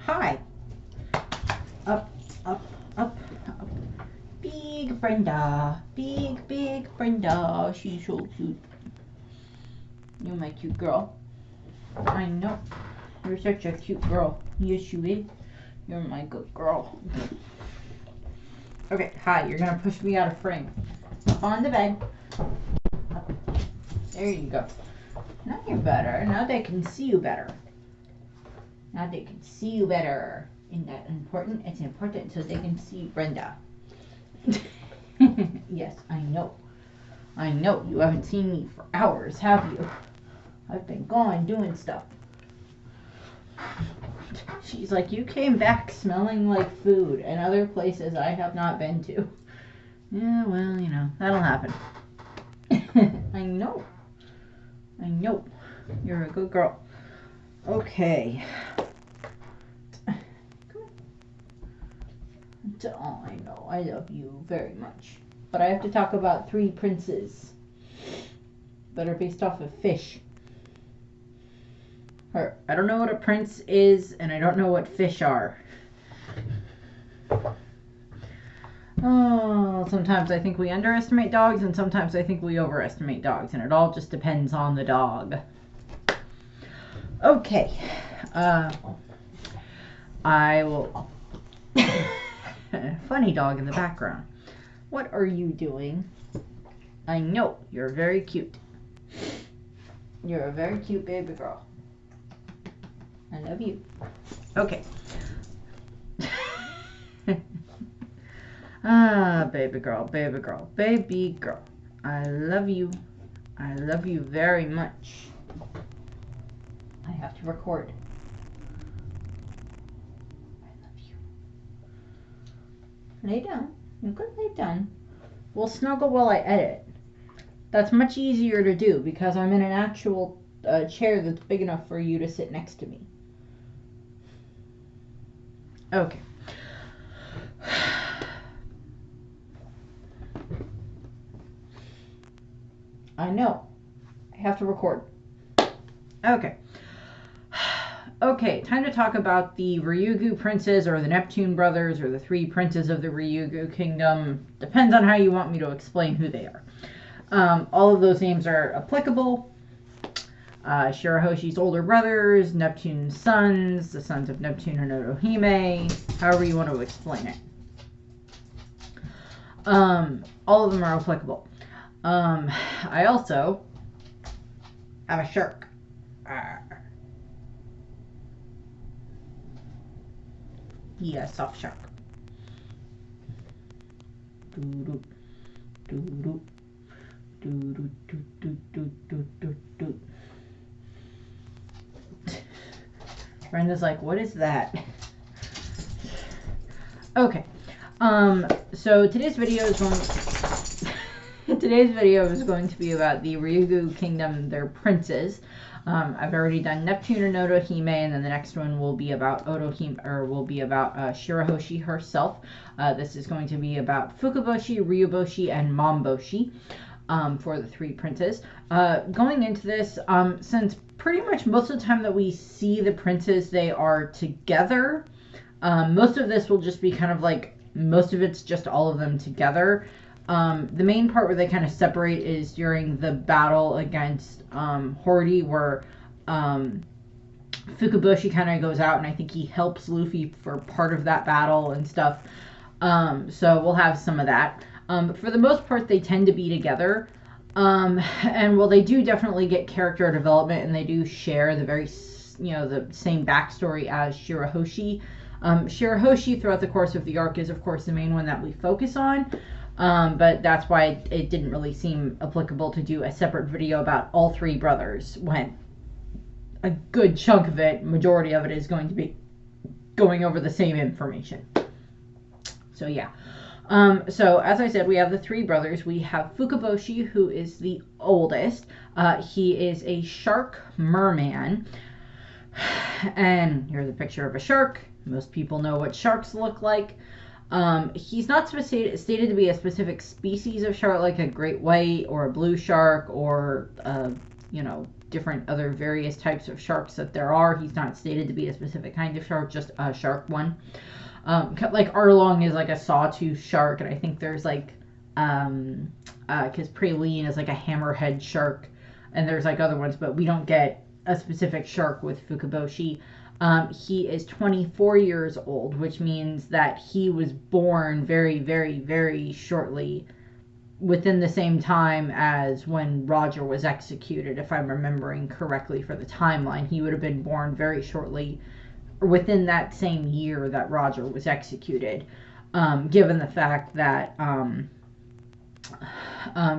Hi. Up, up, up, up. Big Brenda. Big Brenda. She's so cute. You're my cute girl. I know. You're such a cute girl. Yes, you is. You're my good girl. Okay, hi. You're gonna push me out of frame. Up on the bed. Up. There you go. Now you're better. Now they can see you better. Now they can see you better. Isn't that important? It's important so they can see Brenda. Yes, I know. I know. You haven't seen me for hours, have you? I've been gone doing stuff. She's like, you came back smelling like food and other places I have not been to. Yeah, well, you know, that'll happen. I know. I know. You're a good girl. Okay. Oh, I know. I love you very much. But I have to talk about 3 princes that are based off of fish. Or, I don't know what a prince is, and I don't know what fish are. Oh, sometimes I think we underestimate dogs, and sometimes I think we overestimate dogs, and it all just depends on the dog. Okay. I will... Funny dog in the background. What are you doing? I know, you're very cute. You're a very cute baby girl. I love you. Okay. Ah, baby girl, baby girl, baby girl. I love you. I love you very much. I have to record. I love you. Lay down. You could lay down. We'll snuggle while I edit. That's much easier to do because I'm in an actual chair that's big enough for you to sit next to me. Okay. I know. I have to record. Okay. Okay, time to talk about the Ryugu princes or the Neptune brothers or the 3 princes of the Ryugu kingdom. Depends on how you want me to explain who they are. All of those names are applicable. Shirahoshi's older brothers, Neptune's sons, the sons of Neptune and Otohime, however you want to explain it. All of them are applicable. I also have a shark. Yeah, soft shark. Doo-doo, doo-doo, doo-doo, doo-doo, doo-doo, doo-doo. Brenda's like, what is that? Okay. So today's video is going to be about the Ryugu kingdom, their princes. I've already done Neptune and Otohime, and then the next one will be about Shirahoshi herself. This is going to be about Fukaboshi, Ryuboshi, and Momboshi for the 3 princes. Going into this, since pretty much most of the time that we see the princes, they are together. Most of this will just be kind of like, most of it's just all of them together. The main part where they kind of separate is during the battle against Hori, where Fukaboshi kind of goes out, and I think he helps Luffy for part of that battle and stuff. So we'll have some of that. But for the most part, they tend to be together. And while they do definitely get character development, and they do share the very, the same backstory as Shirahoshi. Shirahoshi, throughout the course of the arc, is of course the main one that we focus on. But that's why it didn't really seem applicable to do a separate video about all 3 brothers, when a good chunk of it, majority of it, is going to be going over the same information. So yeah. So as I said, we have the 3 brothers. We have Fukaboshi, who is the oldest. He is a shark merman. And here's a picture of a shark. Most people know what sharks look like. He's not stated to be a specific species of shark, like a great white or a blue shark or, different other various types of sharks that there are. He's not stated to be a specific kind of shark, just a shark one. Like Arlong is like a sawtooth shark, and I think there's like because praline is like a hammerhead shark, and there's like other ones, but we don't get a specific shark with Fukaboshi. He is 24 years old, which means that he was born very, very, very shortly within the same time as when Roger was executed, if I'm remembering correctly for the timeline. He would have been born very shortly, or within that same year that Roger was executed, given the fact that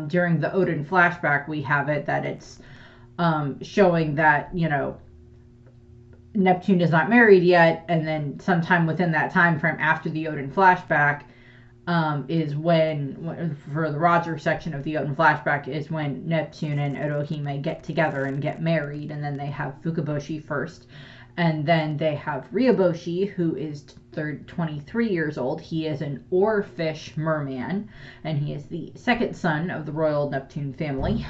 during the Odin flashback we have it that it's showing that, you know, Neptune is not married yet, and then sometime within that time frame after the Odin flashback is when, for the Roger section of the Odin flashback, is when Neptune and Otohime get together and get married, and then they have Fukaboshi first, and then they have Ryoboshi, who is 23 years old. He is an oarfish merman, and he is the second son of the royal Neptune family.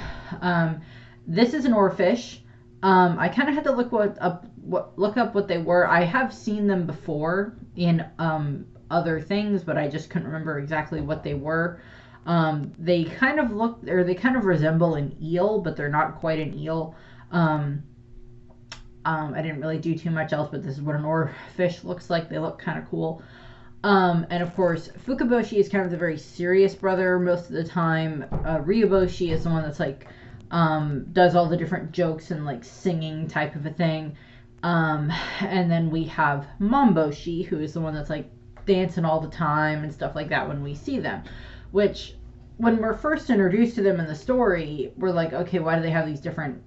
This is an oarfish. I kind of had to look up what they were. I have seen them before in other things, but I just couldn't remember exactly what they were. They kind of look, or they kind of resemble an eel, but they're not quite an eel. I didn't really do too much else, but this is what an oarfish looks like. They look kind of cool. And of course, Fukaboshi is kind of the very serious brother most of the time. Ryoboshi is the one that's like, does all the different jokes and like singing type of a thing. And then we have Momboshi, who is the one that's like dancing all the time and stuff like that when we see them, which when we're first introduced to them in the story, we're like, okay, why do they have these different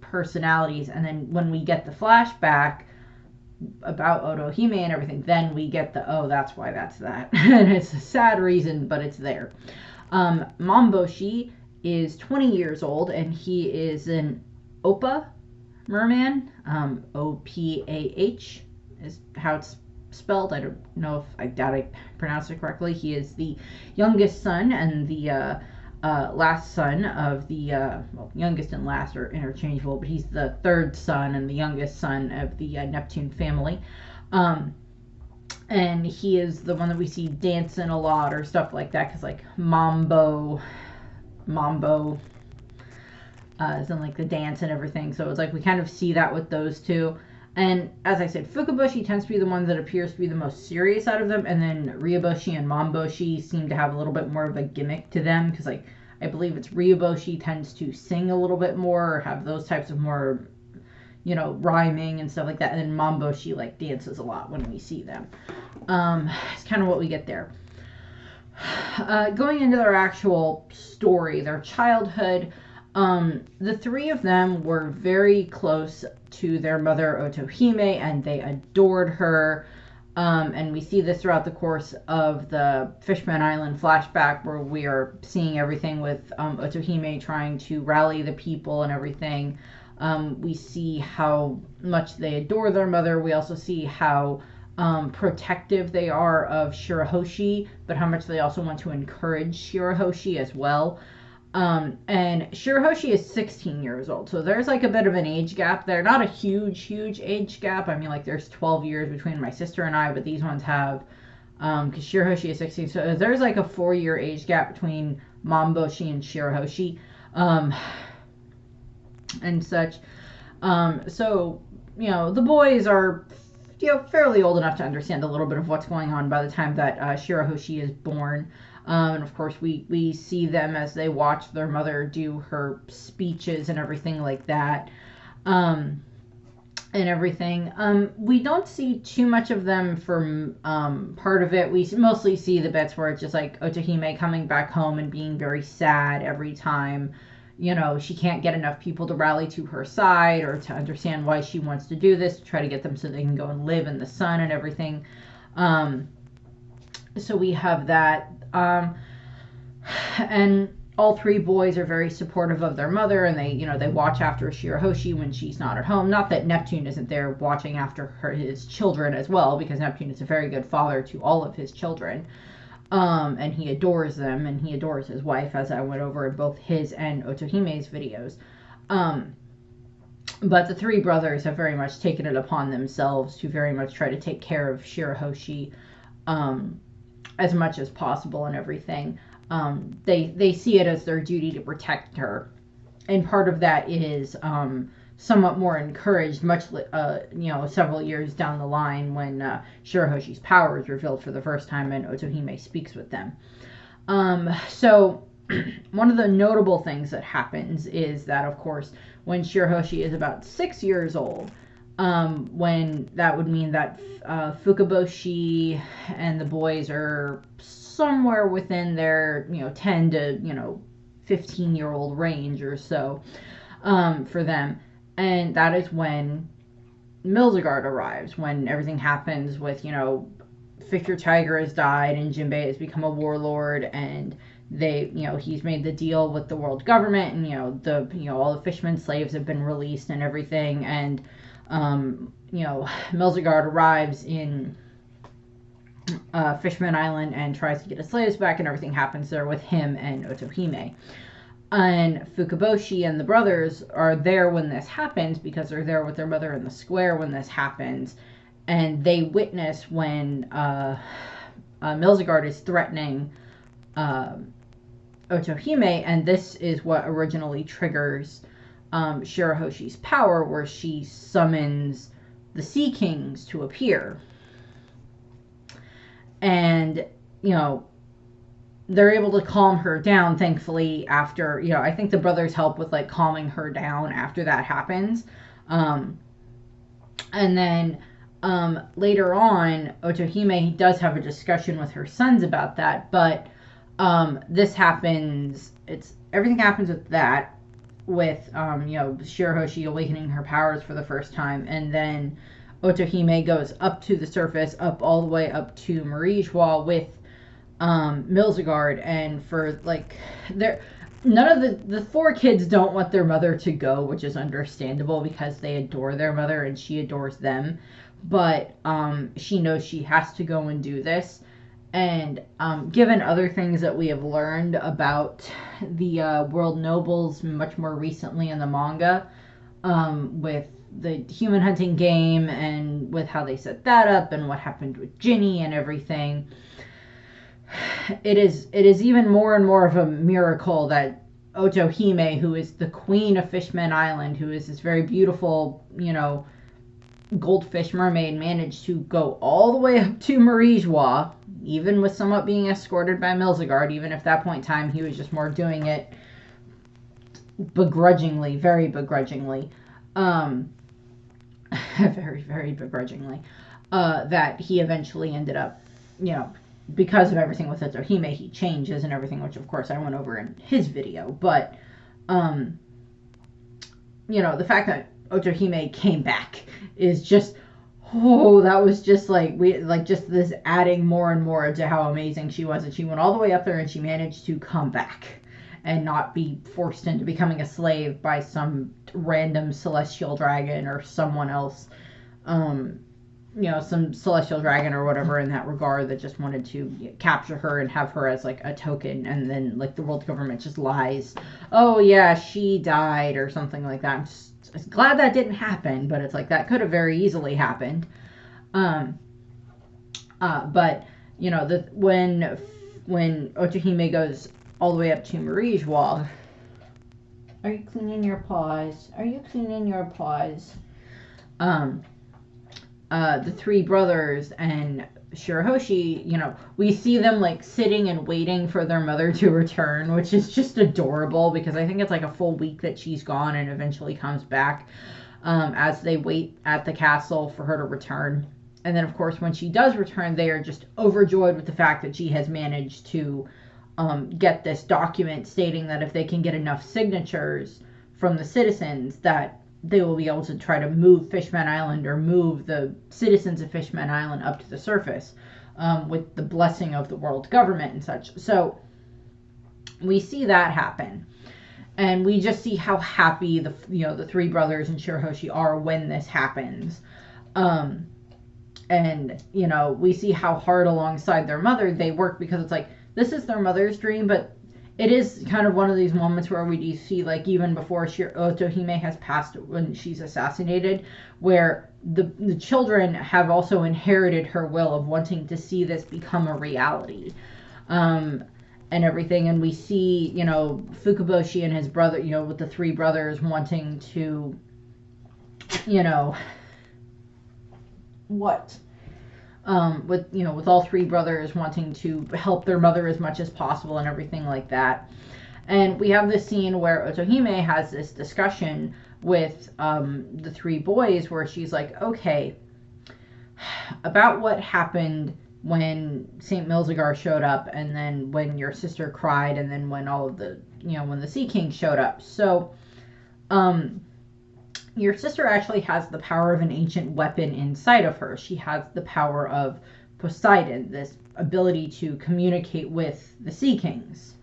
personalities? And then when we get the flashback about Otohime and everything, then we get the, oh, that's why that's that. And it's a sad reason, but it's there. Momboshi is 20 years old, and he is an Oppa merman. O-P-A-H is how it's spelled. I don't know if, I doubt I pronounced it correctly. He is the youngest son and the last son of the, well, youngest and last are interchangeable, but he's the third son and the youngest son of the Neptune family. And he is the one that we see dancing a lot or stuff like that, because like Mambo is in like the dance and everything. So it's like we kind of see that with those two. And as I said, Fukaboshi tends to be the one that appears to be the most serious out of them, and then Ryoboshi and Momboshi seem to have a little bit more of a gimmick to them, because like I believe it's Ryoboshi tends to sing a little bit more or have those types of more, you know, rhyming and stuff like that, and then Momboshi like dances a lot when we see them. It's kind of what we get there. Going into their actual story, their childhood, the three of them were very close to their mother Otohime, and they adored her. And we see this throughout the course of the Fishman Island flashback, where we are seeing everything with Otohime trying to rally the people and everything. We see how much they adore their mother. We also see how protective they are of Shirahoshi, but how much they also want to encourage Shirahoshi as well. And Shirahoshi is 16 years old, so there's like a bit of an age gap there. Not a huge age gap. I mean, like there's 12 years between my sister and I, but these ones have, because Shirahoshi is 16, so there's like a 4-year age gap between Momboshi and Shirahoshi, and such. So, you know, the boys are, you know, fairly old enough to understand a little bit of what's going on by the time that Shirahoshi is born. And of course, we see them as they watch their mother do her speeches and everything like that. And everything. We don't see too much of them for part of it. We mostly see the bits where it's just like Otohime coming back home and being very sad every time, you know, she can't get enough people to rally to her side or to understand why she wants to do this, to try to get them so they can go and live in the sun and everything. So we have that. And all three boys are very supportive of their mother, and they, you know, they watch after Shirahoshi when she's not at home. Not that Neptune isn't there watching after his children as well, because Neptune is a very good father to all of his children. And he adores them, and he adores his wife, as I went over in both his and Otohime's videos. But the three brothers have very much taken it upon themselves to very much try to take care of Shirahoshi as much as possible and everything. They see it as their duty to protect her, and part of that is somewhat more encouraged several years down the line when Shirahoshi's power is revealed for the first time and Otohime speaks with them. So one of the notable things that happens is that, of course, when Shirahoshi is about 6 years old, when that would mean that Fukaboshi and the boys are somewhere within their 10 to 15-year-old range or so for them, and that is when Milzigard arrives, when everything happens with Victor Tiger has died and Jinbei has become a warlord, and he's made the deal with the world government, and all the fishermen slaves have been released and everything, and Milzigard arrives in Fishman Island and tries to get his slaves back, and everything happens there with him and Otohime. And Fukaboshi and the brothers are there when this happens because they're there with their mother in the square when this happens, and they witness when Milzigard is threatening Otohime, and this is what originally triggers Shirahoshi's power, where she summons the Sea Kings to appear. And, they're able to calm her down, thankfully, after, I think the brothers help with, calming her down after that happens. And then later on, Otohime does have a discussion with her sons about that, but this happens, everything happens with that, with, Shirahoshi awakening her powers for the first time, and then Otohime goes up to the surface, all the way up to Marie-Joie with Milzigard, and for none of the four kids don't want their mother to go, which is understandable because they adore their mother and she adores them, but she knows she has to go and do this. And given other things that we have learned about the world nobles much more recently in the manga, with the human hunting game and with how they set that up and what happened with Ginny and everything, it is even more and more of a miracle that Otohime, who is the queen of Fishman Island, who is this very beautiful, goldfish mermaid, managed to go all the way up to Marie-Joie, even with somewhat being escorted by Milzigard, even if at that point in time he was just more doing it begrudgingly, very begrudgingly, very, very begrudgingly, that he eventually ended up, because of everything with Otohime, he changes and everything, which of course I went over in his video, but, the fact that Otohime came back is just, that was just just this adding more and more to how amazing she was, and she went all the way up there and she managed to come back and not be forced into becoming a slave by some random celestial dragon or someone else, some celestial dragon or whatever in that regard that just wanted to capture her and have her as a token, and then the world government just lies, oh yeah, she died or something like that. I'm just glad that didn't happen, but it's that could have very easily happened. But when Otohime goes all the way up to Marie-Joie, are you cleaning your paws? The three brothers and Shirahoshi, we see them sitting and waiting for their mother to return, which is just adorable because I think it's a full week that she's gone and eventually comes back, as they wait at the castle for her to return. And then of course when she does return, they are just overjoyed with the fact that she has managed to get this document stating that if they can get enough signatures from the citizens, that they will be able to try to move Fishman Island, or move the citizens of Fishman Island up to the surface, with the blessing of the world government and such. So we see that happen, and we just see how happy the three brothers and Shirahoshi are when this happens. And we see how hard alongside their mother they work, because it's this is their mother's dream, but it is kind of one of these moments where we do see, like, even before Otohime has passed when she's assassinated, where the children have also inherited her will of wanting to see this become a reality. And everything, and we see, you know, Fukaboshi and his brother, you know, with the three brothers wanting to, you know, with, you know, with all three brothers wanting to help their mother as much as possible and everything like that. And we have this scene where Otohime has this discussion with the three boys where she's like, okay, about what happened when St. Milzigar showed up, and then when your sister cried, and then when all of the, you know, when the Sea King showed up. So, your sister actually has the power of an ancient weapon inside of her. She has the power of Poseidon, this ability to communicate with the Sea Kings.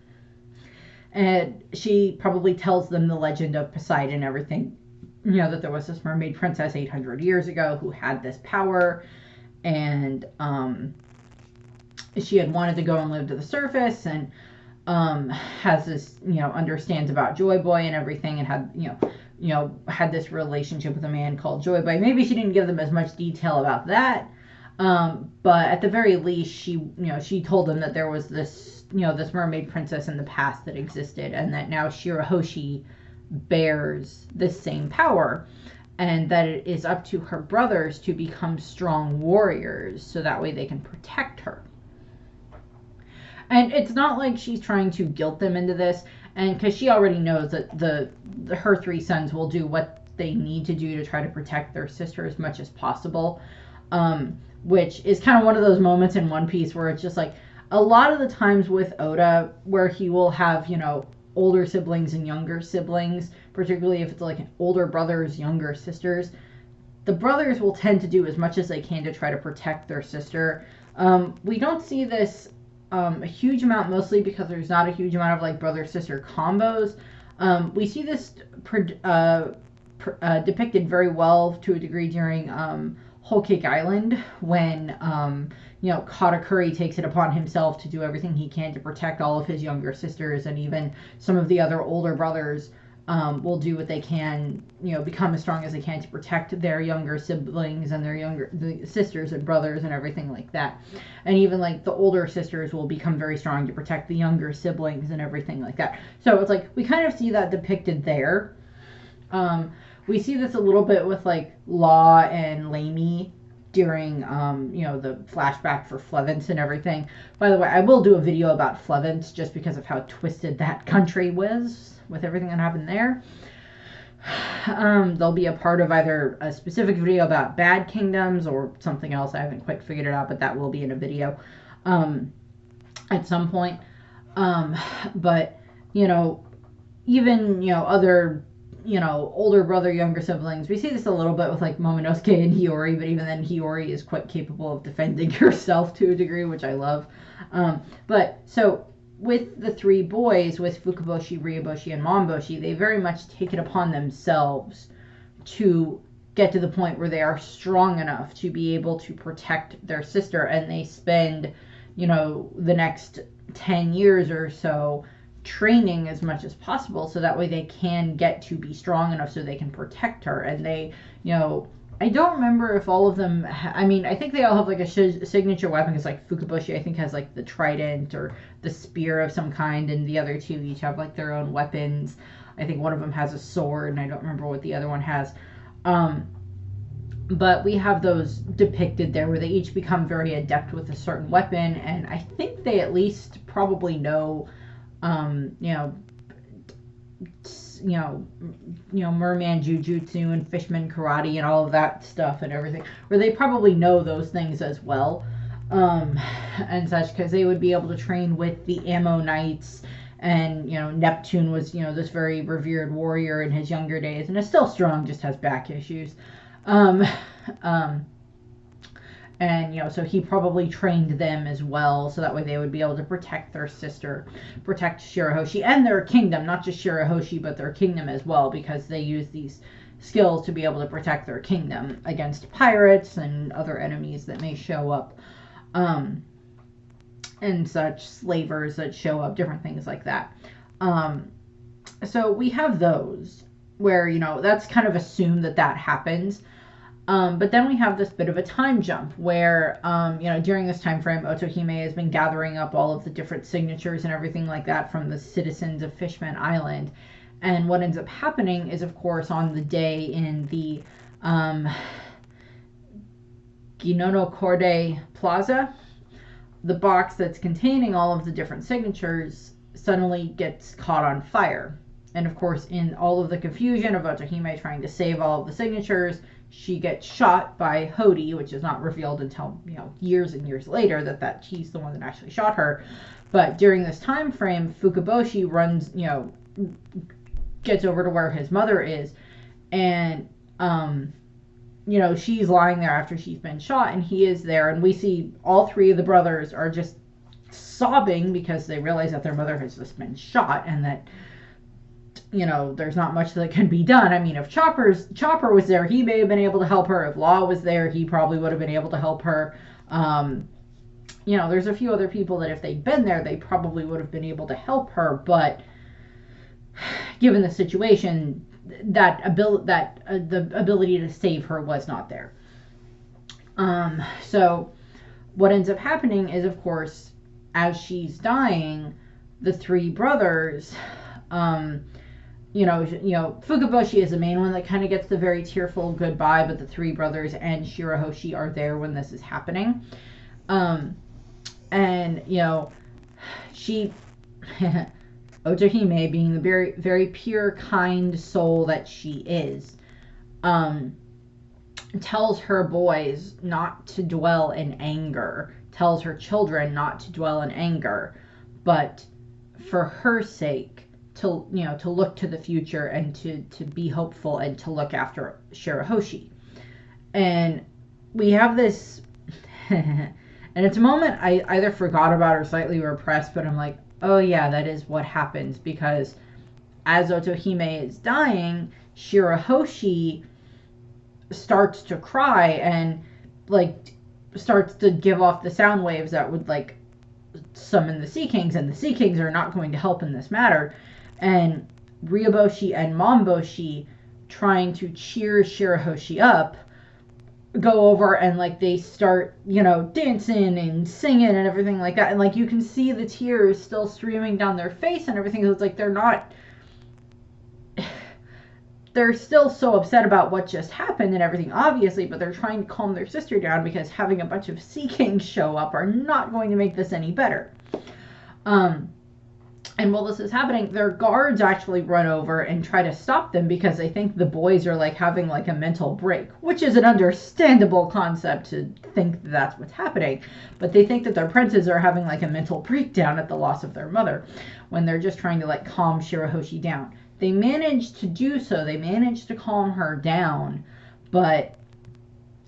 And she probably tells them the legend of Poseidon and everything, you know, that there was this mermaid princess 800 years ago who had this power, and she had wanted to go and live to the surface, and has this, you know, understands about Joy Boy and everything, and had, you know, had this relationship with a man called Joy Boy. Maybe she didn't give them as much detail about that, but at the very least, she told them that there was this, you know, this mermaid princess in the past that existed, and that now Shirahoshi bears this same power, and that it is up to her brothers to become strong warriors so that way they can protect her. And it's not like she's trying to guilt them into this, and because she already knows that her three sons will do what they need to do to try to protect their sister as much as possible, which is kind of one of those moments in One Piece where it's just like, a lot of the times with Oda, where he will have, you know, older siblings and younger siblings, particularly if it's like an older brothers, younger sisters, the brothers will tend to do as much as they can to try to protect their sister. We don't see this a huge amount, mostly because there's not a huge amount of like brother-sister combos. We see this depicted very well to a degree during Whole Cake Island, when you know, Katakuri takes it upon himself to do everything he can to protect all of his younger sisters, and even some of the other older brothers will do what they can, you know, become as strong as they can to protect their younger siblings and the sisters and brothers and everything like that. And even like the older sisters will become very strong to protect the younger siblings and everything like that. So it's like we kind of see that depicted there. We see this a little bit with like Law and Lamy during you know, the flashback for Flevance and everything. By the way, I will do a video about Flevance just because of how twisted that country was with everything that happened there. There'll be a part of either a specific video about bad kingdoms or something else. I haven't quite figured it out, but that will be in a video at some point. But, you know, even, you know, other, you know, older brother, younger siblings, we see this a little bit with like Momonosuke and Hiyori, but even then Hiyori is quite capable of defending herself to a degree, which I love. But so with the three boys, with Fukaboshi, Ryoboshi, and Momboshi, they very much take it upon themselves to get to the point where they are strong enough to be able to protect their sister, and they spend, you know, the next 10 years or so training as much as possible so that way they can get to be strong enough so they can protect her. And they, you know, I don't remember if all of them, I mean, I think they all have like a signature weapon, because like Fukaboshi, I think, has like the trident or the spear of some kind, and the other two each have like their own weapons. I think one of them has a sword, and I don't remember what the other one has. But we have those depicted there where they each become very adept with a certain weapon, and I think they at least probably know, merman jujutsu and fishman karate and all of that stuff and everything, where they probably know those things as well, and such, because they would be able to train with the Ammo Knights. And, you know, Neptune was, you know, this very revered warrior in his younger days, and is still strong, just has back issues. And, you know, so he probably trained them as well, so that way they would be able to protect their sister, protect Shirahoshi and their kingdom, not just Shirahoshi, but their kingdom as well, because they use these skills to be able to protect their kingdom against pirates and other enemies that may show up. and such, slavers that show up, different things like that. So we have those where, you know, that's kind of assumed that that happens. But then we have this bit of a time jump where, you know, during this time frame, Otohime has been gathering up all of the different signatures and everything like that from the citizens of Fishman Island. And what ends up happening is, of course, on the day in the Ginono Corday Plaza, the box that's containing all of the different signatures suddenly gets caught on fire. And of course, in all of the confusion of Otohime trying to save all of the signatures, she gets shot by Hody, which is not revealed until, you know, years and years later that he's the one that actually shot her. But during this time frame, Fukaboshi runs, you know, gets over to where his mother is, and you know, she's lying there after she's been shot, and he is there, and we see all three of the brothers are just sobbing because they realize that their mother has just been shot, and that, you know, there's not much that can be done. I mean, if Chopper was there, he may have been able to help her. If Law was there, he probably would have been able to help her. You know, there's a few other people that if they'd been there, they probably would have been able to help her. But given the situation, the ability to save her was not there. So what ends up happening is, of course, as she's dying, the three brothers, you know, Fukaboshi is the main one that kind of gets the very tearful goodbye, but the three brothers and Shirahoshi are there when this is happening. And, you know, she, Otohime, being the very, very pure, kind soul that she is, tells her boys not to dwell in anger, tells her children not to dwell in anger, but for her sake, to, you know, to look to the future and to be hopeful and to look after Shirahoshi. And we have this, and it's a moment I either forgot about or slightly repressed, but I'm like, oh yeah, that is what happens, because as Otohime is dying, Shirahoshi starts to cry and, like, starts to give off the sound waves that would, like, summon the Sea Kings, and the Sea Kings are not going to help in this matter. And Ryoboshi and Momboshi, trying to cheer Shirahoshi up, go over and, like, they start, you know, dancing and singing and everything like that. And, like, you can see the tears still streaming down their face and everything. It's like they're still so upset about what just happened and everything, obviously, but they're trying to calm their sister down, because having a bunch of Sea Kings show up are not going to make this any better. And while this is happening, their guards actually run over and try to stop them because they think the boys are, like, having, like, a mental break, which is an understandable concept to think that that's what's happening. But they think that their princes are having, like, a mental breakdown at the loss of their mother, when they're just trying to, like, calm Shirahoshi down. They manage to do so. They manage to calm her down, but,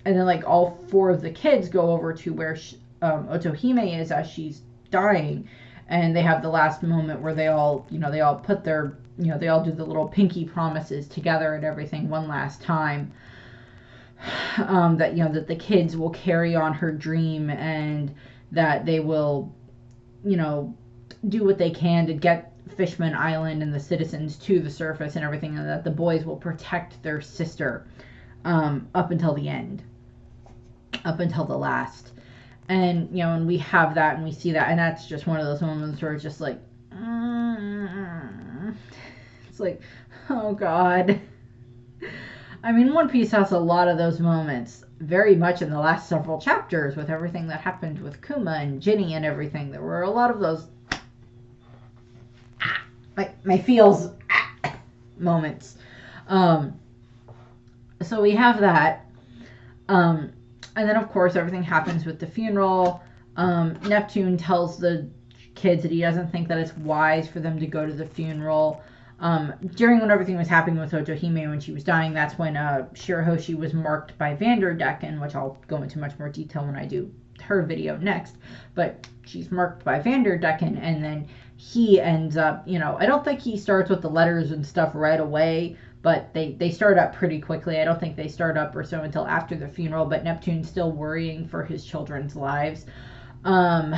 and then, like, all four of the kids go over to where Otohime is as she's dying. And they have the last moment where they all, you know, they all put their, you know, they all do the little pinky promises together and everything one last time. That, you know, that the kids will carry on her dream, and that they will, you know, do what they can to get Fishman Island and the citizens to the surface and everything, and that the boys will protect their sister up until the end, up until the last. And, you know, and we have that and we see that, and that's just one of those moments where it's just like, it's like, oh God. I mean, One Piece has a lot of those moments, very much in the last several chapters, with everything that happened with Kuma and Ginny and everything. There were a lot of those my feels moments. So we have that. And then, of course, everything happens with the funeral. Neptune tells the kids that he doesn't think that it's wise for them to go to the funeral. During when everything was happening with Otohime, when she was dying, that's when Shirahoshi was marked by Vanderdecken, which I'll go into much more detail when I do her video next. But she's marked by Vanderdecken, and then he ends up, you know, I don't think he starts with the letters and stuff right away, but they start up pretty quickly. I don't think they start up or so until after the funeral, but Neptune's still worrying for his children's lives. um,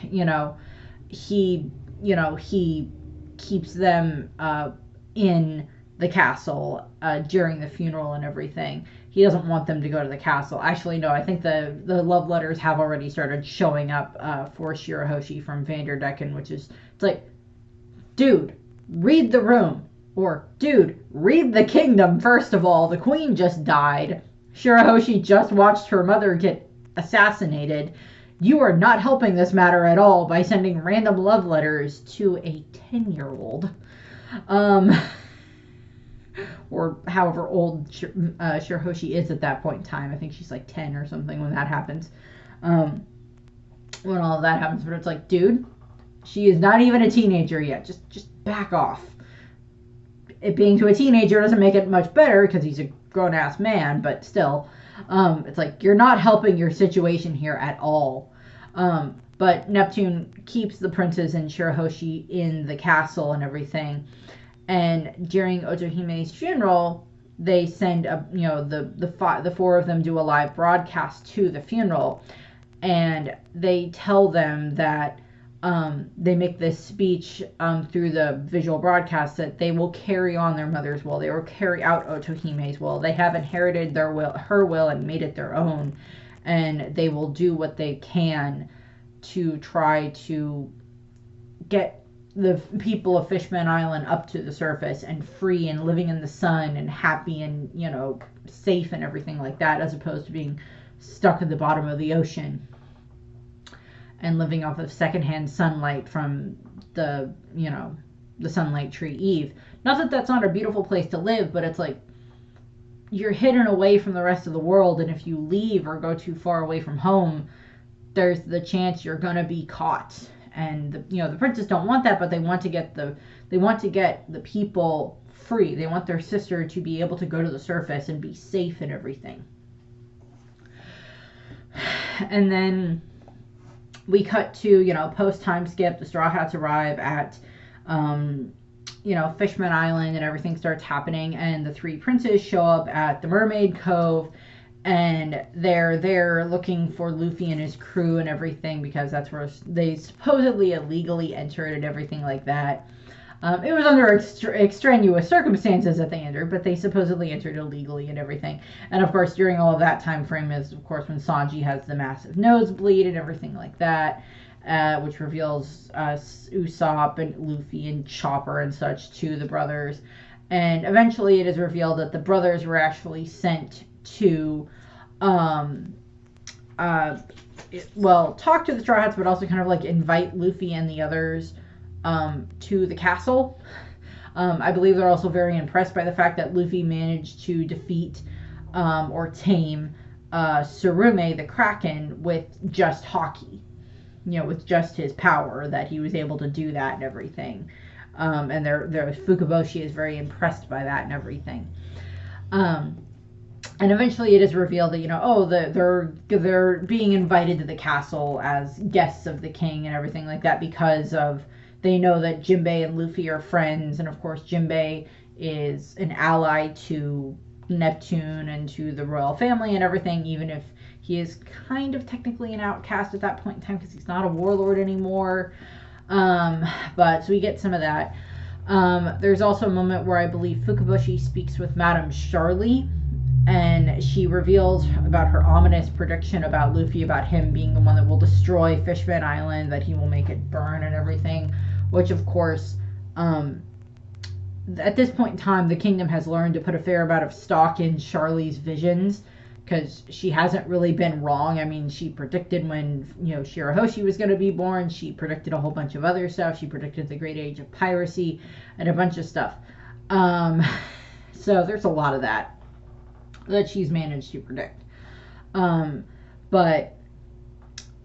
you know, he, he keeps them in the castle during the funeral and everything. He doesn't want them to go to the castle. Actually, no, I think the love letters have already started showing up for Shirahoshi from Vanderdecken, which is, it's like, dude, read the room. Or, dude, read the kingdom, first of all. The queen just died. Shirahoshi just watched her mother get assassinated. You are not helping this matter at all by sending random love letters to a 10-year-old. Or however old Shirahoshi is at that point in time. I think she's like 10 or something when that happens. When all of that happens. But it's like, dude, she is not even a teenager yet. Just back off. It being to a teenager doesn't make it much better because he's a grown-ass man, but still. It's like, you're not helping your situation here at all. But Neptune keeps the princes and Shirahoshi in the castle and everything. And during Otohime's funeral, they send the four of them do a live broadcast to the funeral, and they tell them that they make this speech through the visual broadcast that they will carry on their mother's will. They will carry out Otohime's will. They have inherited her will, and made it their own, and they will do what they can to try to get the people of Fishman Island up to the surface and free and living in the sun and happy and, safe and everything like that, as opposed to being stuck at the bottom of the ocean and living off of secondhand sunlight from the sunlight tree Eve. Not that that's not a beautiful place to live, but it's like, you're hidden away from the rest of the world, and if you leave or go too far away from home, there's the chance you're gonna be caught. And the princes don't want that, but they want to get the people free. They want their sister to be able to go to the surface and be safe and everything. And then we cut to post time skip. The Straw Hats arrive at Fishman Island, and everything starts happening. And the three princes show up at the Mermaid Cove. And they're there looking for Luffy and his crew and everything, because that's where they supposedly illegally entered and everything like that. It was under extraneous circumstances that they entered, but they supposedly entered illegally and everything. And of course, during all of that time frame is, of course, when Sanji has the massive nosebleed and everything like that, which reveals Usopp and Luffy and Chopper and such to the brothers. And eventually it is revealed that the brothers were actually sent to talk to the Straw Hats, but also kind of like invite Luffy and the others to the castle. I believe they're also very impressed by the fact that Luffy managed to defeat or tame Tsurume the Kraken with just Haki, with just his power, that he was able to do that and everything. And their Fukaboshi is very impressed by that and everything. And eventually it is revealed that, they're being invited to the castle as guests of the king and everything like that, because they know that Jinbei and Luffy are friends. And of course, Jinbei is an ally to Neptune and to the royal family and everything, even if he is kind of technically an outcast at that point in time because he's not a warlord anymore. But so we get some of that. There's also a moment where I believe Fukaboshi speaks with Madame Charlie, and she reveals about her ominous prediction about Luffy, about him being the one that will destroy Fishman Island, that he will make it burn and everything, which of course, at this point in time, the kingdom has learned to put a fair amount of stock in Charlie's visions, because she hasn't really been wrong. I mean, she predicted when, Shirahoshi was going to be born. She predicted a whole bunch of other stuff. She predicted the Great Age of Piracy and a bunch of stuff. So there's a lot of that she's managed to predict. But,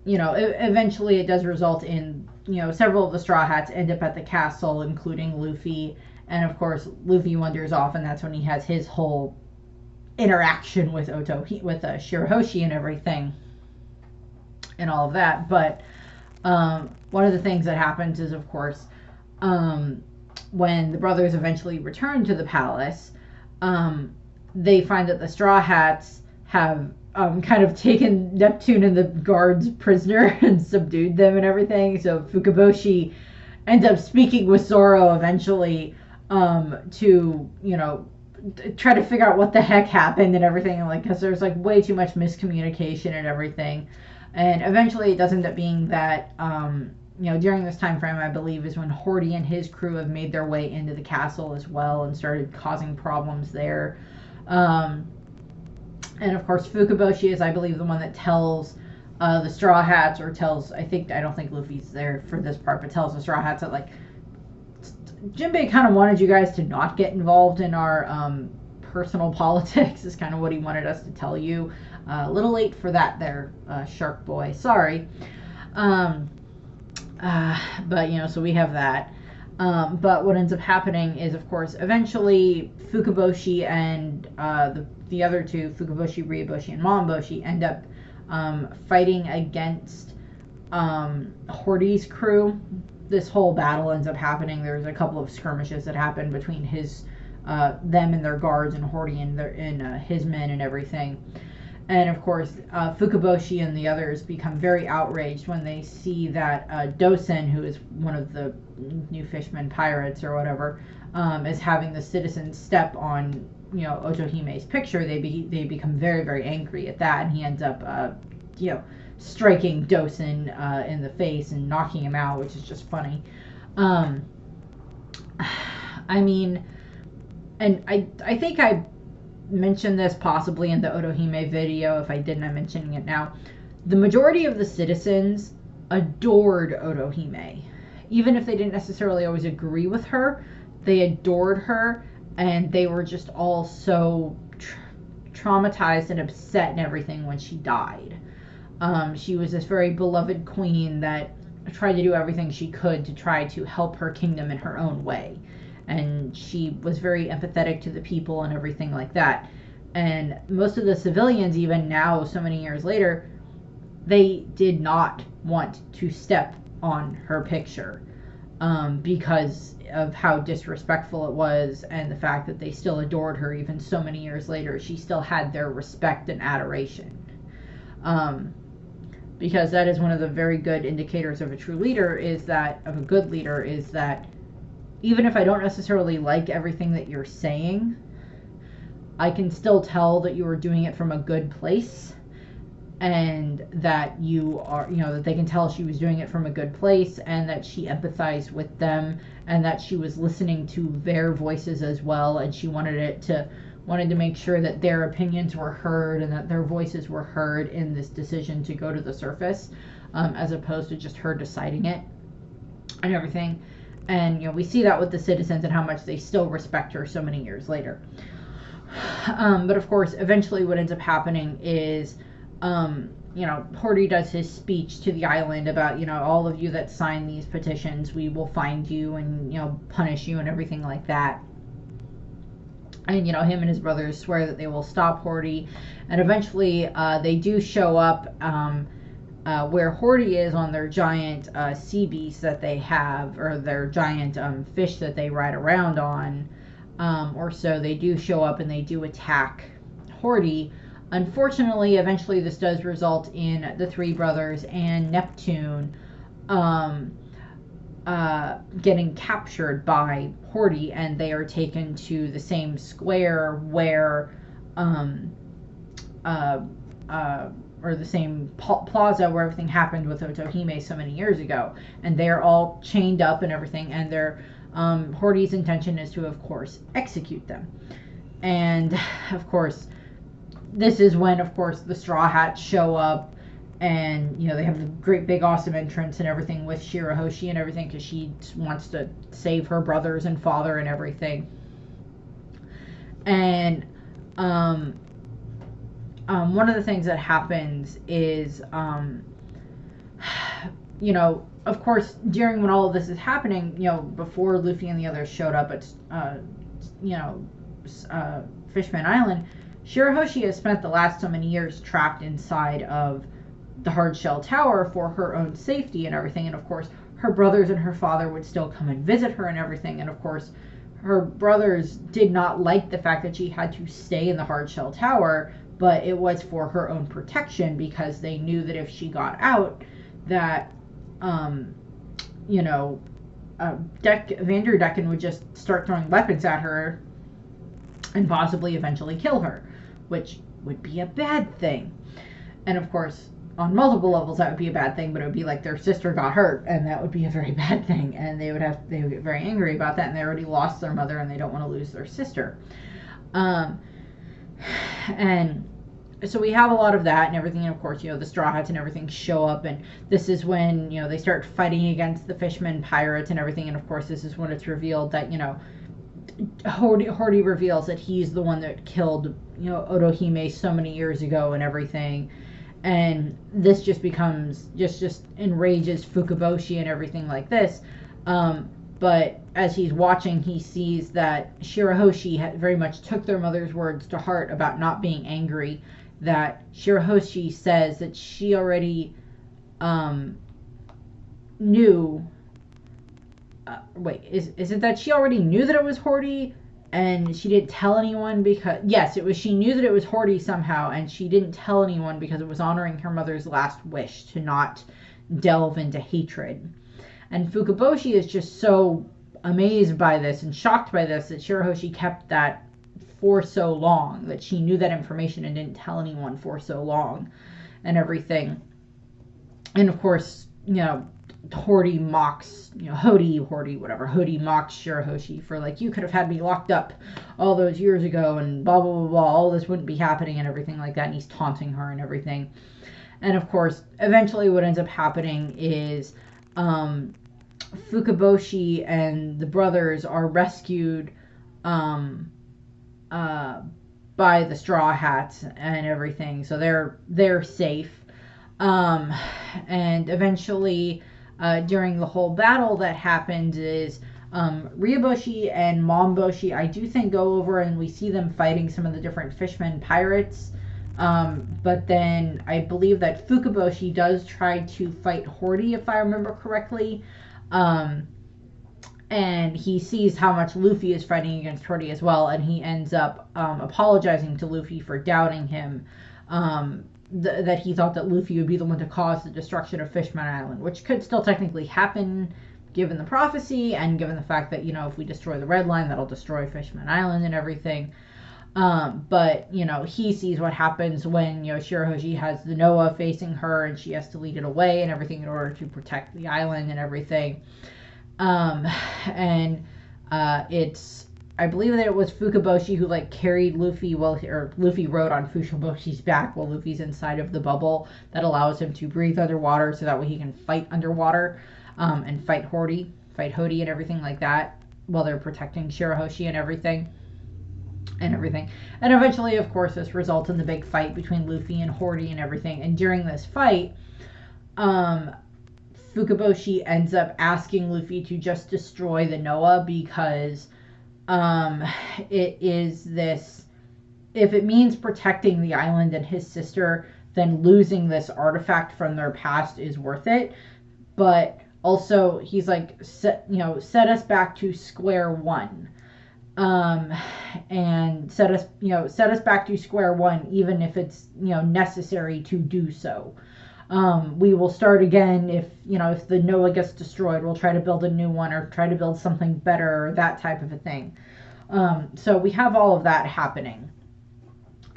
eventually it does result in, several of the Straw Hats end up at the castle, including Luffy. And of course, Luffy wanders off, and that's when he has his whole interaction with Shirahoshi and everything and all of that. But one of the things that happens is, of course, when the brothers eventually return to the palace, they find that the Straw Hats have kind of taken Neptune and the guards prisoner and subdued them and everything. So Fukaboshi ends up speaking with Zoro eventually, to, you know, try to figure out what the heck happened and everything, like, because there's like way too much miscommunication and everything. And eventually it does end up being that, you know, during this time frame, I believe, is when Horty and his crew have made their way into the castle as well and started causing problems there. And of course, Fukaboshi is, I believe, the one that tells the Straw Hats, or tells, I don't think Luffy's there for this part, but tells the Straw Hats that, like, Jinbei kind of wanted you guys to not get involved in our personal politics, is kind of what he wanted us to tell you. A little late for that there, Shark Boy. Sorry. But, you know, so we have that. But what ends up happening is, of course, eventually Fukaboshi and the other two, Fukaboshi, Ryaboshi, and Momboshi, end up fighting against Horty's crew. This whole battle ends up happening. There's a couple of skirmishes that happen between them and their guards, and Horty and his men and everything. And of course, Fukaboshi and the others become very outraged when they see that Dosen, who is one of the new fishermen pirates or whatever, is having the citizens step on, you know, Otohime's picture. They become very, very angry at that, and he ends up, you know, striking Dosen in the face and knocking him out, which is just funny. I mean, and I think I mentioned this possibly in the Otohime video. If I didn't, I'm mentioning it now. The majority of the citizens adored Otohime. Even if they didn't necessarily always agree with her, they adored her, and they were just all so traumatized and upset and everything when she died. She was this very beloved queen that tried to do everything she could to try to help her kingdom in her own way. And she was very empathetic to the people and everything like that. And most of the civilians, even now, so many years later, they did not want to step on her picture, because of how disrespectful it was, and the fact that they still adored her even so many years later. She still had their respect and adoration. Because that is one of the very good indicators of a true leader, of a good leader, is that even if I don't necessarily like everything that you're saying, I can still tell that you are doing it from a good place, and that you are, you know, that they can tell she was doing it from a good place, and that she empathized with them, and that she was listening to their voices as well, and she wanted to make sure that their opinions were heard and that their voices were heard in this decision to go to the surface, as opposed to just her deciding it and everything. And, you know, we see that with the citizens and how much they still respect her so many years later. But of course, eventually what ends up happening is, you know, Horty does his speech to the island about, you know, all of you that sign these petitions, we will find you and, you know, punish you and everything like that. And, you know, him and his brothers swear that they will stop Horty. And eventually they do show up where Horty is on their giant sea beast that they have, or their giant fish that they ride around on, or so. They do show up and they do attack Horty. Unfortunately, eventually this does result in the three brothers and Neptune getting captured by Horty, and they are taken to the same square where or the same plaza where everything happened with Otohime so many years ago, and they're all chained up and everything, and their Horty's intention is to, of course, execute them. And of course, this is when, of course, the Straw Hats show up, and, you know, they have the great big awesome entrance and everything with Shirahoshi and everything, because she wants to save her brothers and father and everything. And one of the things that happens is, you know, of course, during when all of this is happening, you know, before Luffy and the others showed up at, you know, Fishman Island, Shirahoshi has spent the last so many years trapped inside of the hard shell tower for her own safety and everything. And of course, her brothers and her father would still come and visit her and everything. And of course, her brothers did not like the fact that she had to stay in the hard shell tower but it was for her own protection, because they knew that if she got out, that you know, Vanderdecken would just start throwing weapons at her and possibly eventually kill her, which would be a bad thing. And of course, on multiple levels, that would be a bad thing, but it would be like their sister got hurt, and that would be a very bad thing, and they would get very angry about that, and they already lost their mother, and they don't want to lose their sister. And so we have a lot of that and everything, and of course, the Straw Hats and everything show up, and this is when, they start fighting against the fishermen pirates and everything, and of course, this is when it's revealed that, Hordy reveals that he's the one that killed, Otohime so many years ago and everything. And this just becomes, just enrages Fukaboshi and everything like this. But as he's watching, he sees that Shirahoshi very much took their mother's words to heart about not being angry. That Shirahoshi says that she already knew... is it that she already knew that it was Hordy and she didn't tell anyone because... Yes, she knew that it was Hordy somehow, and she didn't tell anyone because it was honoring her mother's last wish to not delve into hatred. And Fukaboshi is just so amazed by this and shocked by this, that Shirahoshi kept that for so long, that she knew that information and didn't tell anyone for so long and everything. And of course, Hordy mocks, Hordy mocks Shirahoshi for, like, you could have had me locked up all those years ago and blah, blah, blah, blah, all this wouldn't be happening and everything like that, and he's taunting her and everything. And of course, eventually what ends up happening is Fukaboshi and the brothers are rescued by the Straw Hats and everything, so they're safe. And eventually, during the whole battle that happened, is Ryaboshi and Momboshi, I do think, go over and we see them fighting some of the different fishmen pirates. But then I believe that Fukaboshi does try to fight Hordy, if I remember correctly. And he sees how much Luffy is fighting against Hordy as well, and he ends up apologizing to Luffy for doubting him. That he thought that Luffy would be the one to cause the destruction of Fishman Island, which could still technically happen given the prophecy and given the fact that, if we destroy the Red Line, that'll destroy Fishman Island and everything. But, he sees what happens when, Shirahoshi has the Noah facing her and she has to lead it away and everything in order to protect the island and everything. I believe that it was Fukaboshi who, carried Luffy or Luffy rode on Fukaboshi's back while Luffy's inside of the bubble that allows him to breathe underwater, so that way he can fight underwater, and fight Hordy and everything like that, while they're protecting Shirahoshi and everything. And eventually, of course, this results in the big fight between Luffy and Hordy and everything. And during this fight, Fukaboshi ends up asking Luffy to just destroy the Noah, because it is this, if it means protecting the island and his sister, then losing this artifact from their past is worth it. But also, he's like, set us back to square one. And set us back to square one, even if it's, necessary to do so. We will start again if the Noah gets destroyed. We'll try to build a new one or try to build something better, or that type of a thing. So we have all of that happening.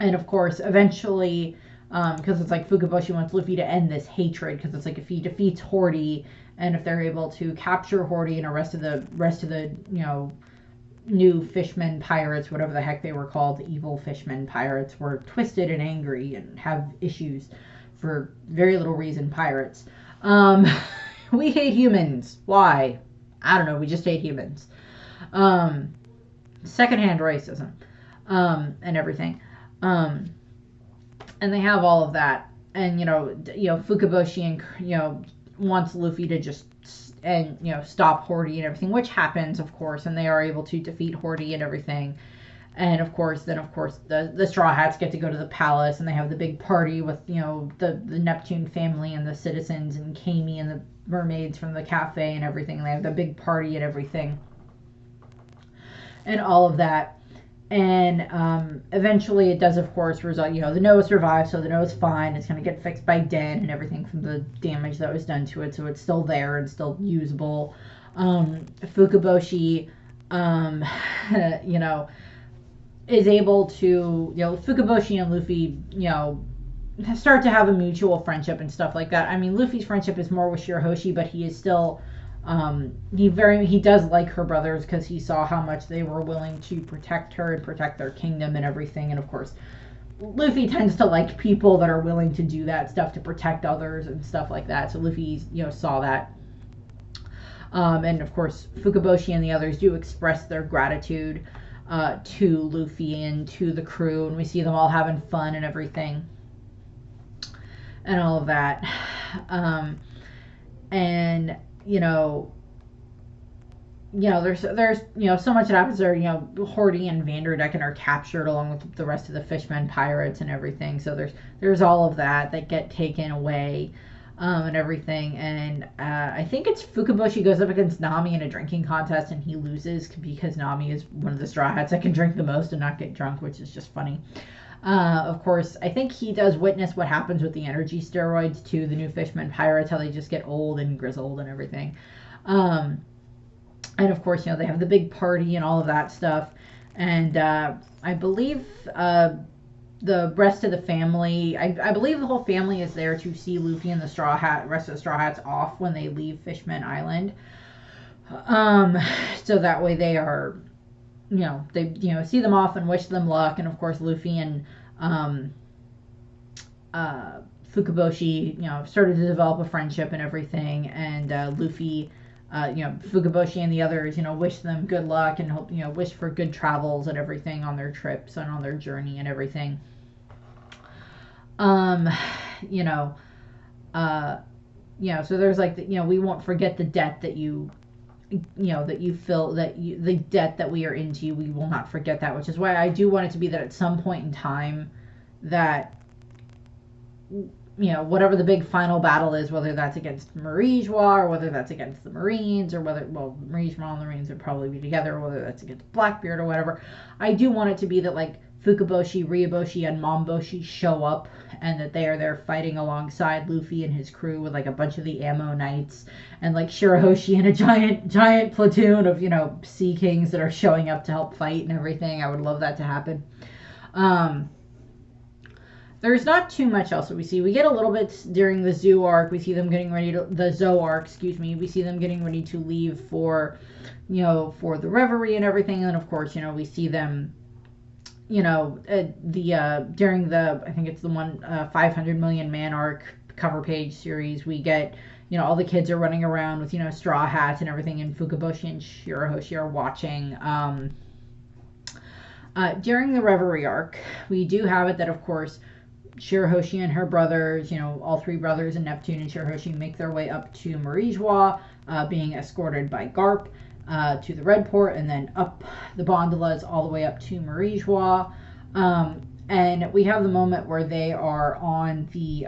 And of course, eventually, because it's like Fukaboshi wants Luffy to end this hatred, because it's like if he defeats Hordy, and if they're able to capture Hordy and the rest of the new fishmen pirates, whatever the heck they were called, the evil fishmen pirates, were twisted and angry and have issues for very little reason, pirates. We hate humans. Why? I don't know. We just hate humans. Secondhand racism, and everything. And they have all of that. And, Fukaboshi and, wants Luffy to just, stop Hordy and everything, which happens, of course, and they are able to defeat Hordy and everything. And of course, the Straw Hats get to go to the palace, and they have the big party with, the Neptune family and the citizens and Kami and the mermaids from the cafe and everything. And they have the big party and everything. And all of that. And eventually it does, of course, result, the nose survives, so the nose fine. It's going to get fixed by Den and everything from the damage that was done to it, so it's still there and still usable. Fukaboshi, you know, is able to, Fukaboshi and Luffy, start to have a mutual friendship and stuff like that. I mean, Luffy's friendship is more with Shirahoshi, but he is still, he does like her brothers because he saw how much they were willing to protect her and protect their kingdom and everything. And of course, Luffy tends to like people that are willing to do that stuff to protect others and stuff like that. So Luffy, saw that. And of course, Fukaboshi and the others do express their gratitude to Luffy and to the crew, and we see them all having fun and everything, and all of that. And there's so much that happens there. Horty and Vanderdecken are captured along with the rest of the fishmen pirates and everything. So there's all of that get taken away. And everything, and I think it's Fukaboshi goes up against Nami in a drinking contest, and he loses because Nami is one of the Straw Hats that can drink the most and not get drunk, which is just funny. Of course, I think he does witness what happens with the energy steroids to the new fishmen pirates, how they just get old and grizzled and everything. And of course, they have the big party and all of that stuff, and I believe the rest of the family, I believe the whole family is there to see Luffy and the rest of the Straw Hats off when they leave Fishman Island. So that way they are, they, see them off and wish them luck. And of course, Luffy and Fukaboshi, started to develop a friendship and everything. And Luffy, Fukaboshi and the others, wish them good luck and hope, wish for good travels and everything on their trips and on their journey and everything. So there's like, we won't forget the debt that that you feel, the debt that we are into, we will not forget that, which is why I do want it to be that at some point in time that, whatever the big final battle is, whether that's against Marijois or whether that's against the Marines or whether, Marijois and the Marines would probably be together, or whether that's against Blackbeard or whatever, I do want it to be that like Fukaboshi, Ryoboshi, and Momboshi show up and that they are there fighting alongside Luffy and his crew with like a bunch of the Ammo Knights and like Shirahoshi and a giant platoon of, Sea Kings that are showing up to help fight and everything. I would love that to happen. There's not too much else that we see. We get a little bit during the Zoo arc. We see them getting ready to, the Zoe arc, excuse me. We see them getting ready to leave for, for the Reverie and everything. And of course, we see them, during the, I think it's the one 500 Million Man arc cover page series, we get, all the kids are running around with, straw hats and everything, and Fukaboshi and Shirahoshi are watching. During the Reverie arc, we do have it that, of course, Shirahoshi and her brothers, all three brothers and Neptune and Shirahoshi make their way up to Marijois, being escorted by Garp to the Red Port, and then up the Bondolas all the way up to Marijois. And we have the moment where they are on the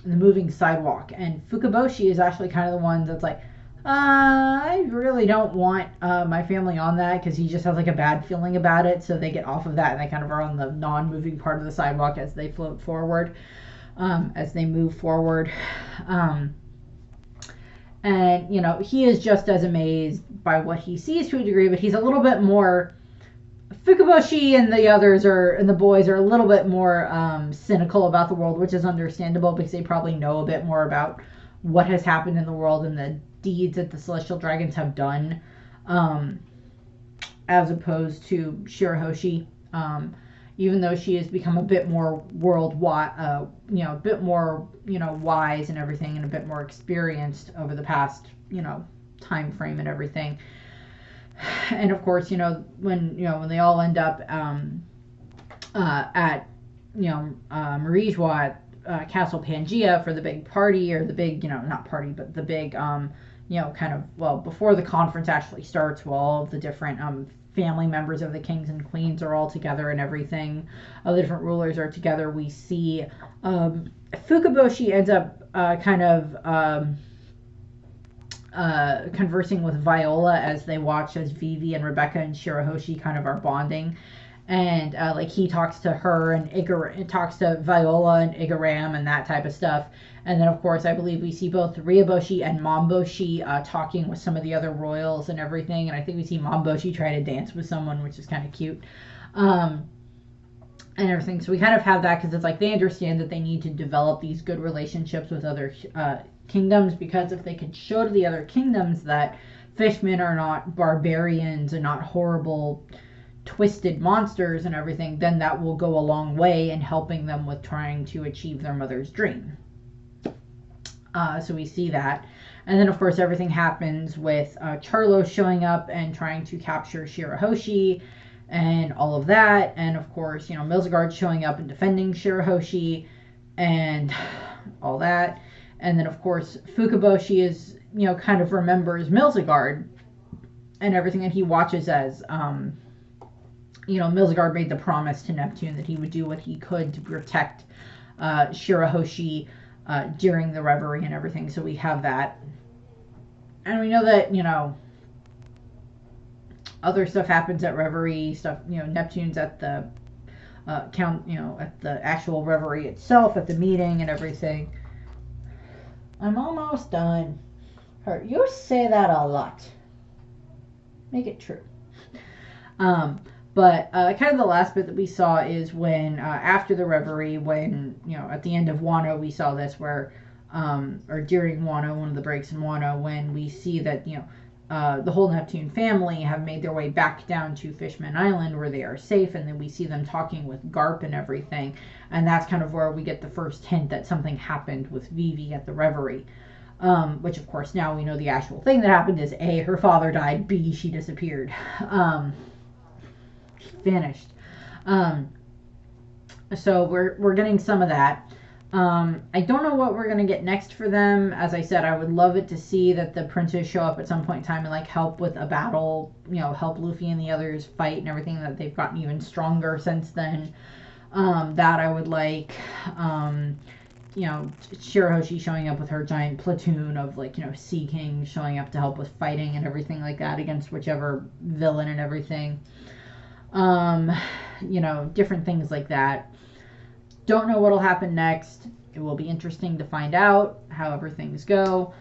moving sidewalk, and Fukaboshi is actually kind of the one that's like, I really don't want my family on that, because he just has like a bad feeling about it. So they get off of that and they kind of are on the non-moving part of the sidewalk as they float forward, as they move forward. And he is just as amazed by what he sees to a degree, but he's a little bit more, Fukaboshi and the others and the boys are a little bit more cynical about the world, which is understandable because they probably know a bit more about what has happened in the world and the deeds that the Celestial Dragons have done, as opposed to Shirahoshi, even though she has become a bit more worldwide, a bit more, wise and everything, and a bit more experienced over the past, time frame and everything. And of course, when they all end up at Marijois, Castle Pangea for the big party, or the big, not party, but the big, kind of, before the conference actually starts, while all of the different family members of the kings and queens are all together and everything, all the different rulers are together, we see Fukaboshi ends up kind of conversing with Viola as they watch as Vivi and Rebecca and Shirahoshi kind of are bonding. and like he talks to her and Igor talks to Viola and Igaram and that type of stuff. And then of course I believe we see both Ryaboshi and Momboshi talking with some of the other royals and everything, and I think we see Momboshi try to dance with someone, which is kind of cute. And everything. So we kind of have that because it's like they understand that they need to develop these good relationships with other kingdoms, because if they can show to the other kingdoms that fishmen are not barbarians and not horrible twisted monsters and everything, then that will go a long way in helping them with trying to achieve their mother's dream. So we see that. And then of course everything happens with Charlo showing up and trying to capture Shirahoshi and all of that. And of course, you know, Milzigard showing up and defending Shirahoshi and all that. And then of course Fukaboshi is, you know, kind of remembers Milzigard and everything, and he watches as you know, Milzigard made the promise to Neptune that he would do what he could to protect Shirahoshi during the reverie and everything. So we have that. And we know that, you know, other stuff happens at reverie stuff. You know, Neptune's at the you know, at the actual reverie itself, at the meeting and everything. I'm almost done. You say that a lot. Make it true. But kind of the last bit that we saw is when, after the reverie, when, you know, at the end of Wano, we saw this where, or during Wano, one of the breaks in Wano, when we see that, you know, the whole Neptune family have made their way back down to Fishman Island where they are safe, and then we see them talking with Garp and everything, and that's kind of where we get the first hint that something happened with Vivi at the reverie. Which of course now we know the actual thing that happened is A, her father died, B, she disappeared. Vanished. So we're getting some of that. I don't know what we're gonna get next for them. As I said, I would love it to see that the princes show up at some point in time and like help with a battle, you know, help Luffy and the others fight and everything, that they've gotten even stronger since then. That I would like. You know, Shirahoshi showing up with her giant platoon of, like, you know, Sea Kings showing up to help with fighting and everything like that against whichever villain and everything. You know, different things like that. Don't know what'll happen next. It will be interesting to find out however things go.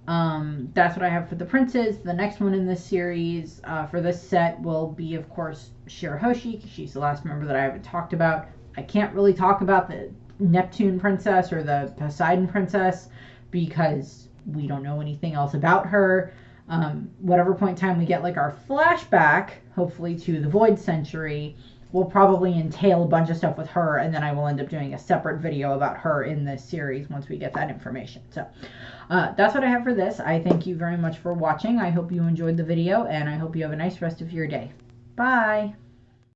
That's what I have for the princes. The next one in this series, for this set, will be, of course, Shirahoshi, because she's the last member that I haven't talked about. I can't really talk about the Neptune princess or the Poseidon princess because we don't know anything else about her. Whatever point in time we get like our flashback, hopefully to the Void Century, will probably entail a bunch of stuff with her, and then I will end up doing a separate video about her in this series once we get that information. So that's what I have for this. I thank you very much for watching. I hope you enjoyed the video, and I hope you have a nice rest of your day. Bye!